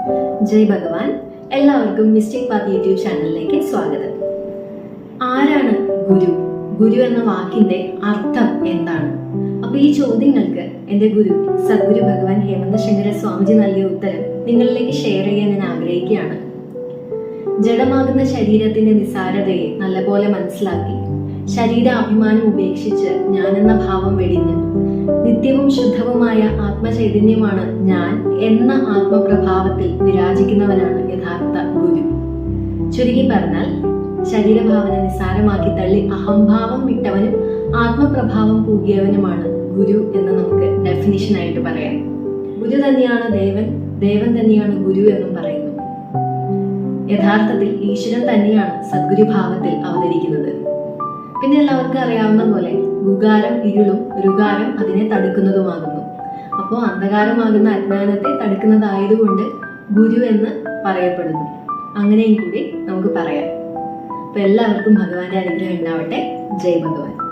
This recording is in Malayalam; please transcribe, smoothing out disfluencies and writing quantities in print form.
ജയ് ഭഗവാൻ. എല്ലാവർക്കും മിസ്റ്റേക്ക് പാത്ത് യൂട്യൂബ് ചാനലിലേക്ക് സ്വാഗതം. ആരാണ് ഗുരു? ഗുരു എന്ന വാക്കിന്റെ അർത്ഥം എന്താണ്? അപ്പൊ ഈ ചോദ്യങ്ങൾക്ക് എന്റെ ഗുരു സദ്ഗുരു ഭഗവാൻ ഹേമന്ത ശങ്കര സ്വാമിജി നൽകിയ ഉത്തരം നിങ്ങളിലേക്ക് ഷെയർ ചെയ്യാൻ ഞാൻ ആഗ്രഹിക്കുകയാണ്. ജഡമാകുന്ന ശരീരത്തിന്റെ നിസാരതയെ നല്ലപോലെ മനസ്സിലാക്കി ശരീരാഭിമാനം ഉപേക്ഷിച്ച് ഞാനെന്ന ഭാവം വെടിഞ്ഞ് നിത്യവും ശുദ്ധവുമായ ആത്മചൈതന്യമാണ് ഞാൻ എന്ന ആത്മപ്രഭാവത്തിൽ വിരാജിക്കുന്നവനാണ് യഥാർത്ഥ ഗുരു. ചുരുക്കി പറഞ്ഞാൽ ശരീരഭാവന നിസാരമാക്കി തള്ളി അഹംഭാവം വിട്ടവനും ആത്മപ്രഭാവം പൂകിയവനുമാണ് ഗുരു എന്ന് നമുക്ക് ഡെഫിനിഷൻ ആയിട്ട് പറയാം. ഗുരു തന്നെയാണ് ദേവൻ, ദേവൻ തന്നെയാണ് ഗുരു എന്നും പറയുന്നു. യഥാർത്ഥത്തിൽ ഈശ്വരൻ തന്നെയാണ് സദ്ഗുരു ഭാവത്തിൽ അവതരിക്കുന്നത്. പിന്നെ എല്ലാവർക്കും അറിയാവുന്ന പോലെ ഗുകാരം ഇരുളും രുകാരം അതിനെ തടുക്കുന്നതുമാകുന്നു. അപ്പോൾ അന്ധകാരമാകുന്ന അജ്ഞാനത്തെ തടുക്കുന്നതായതുകൊണ്ട് ഗുരു എന്ന് പറയപ്പെടുന്നു. അങ്ങനെയും കൂടി നമുക്ക് പറയാം. അപ്പൊ എല്ലാവർക്കും ഭഗവാന്റെ അനുഗ്രഹം ഉണ്ടാവട്ടെ. ജയ് ഭഗവാൻ.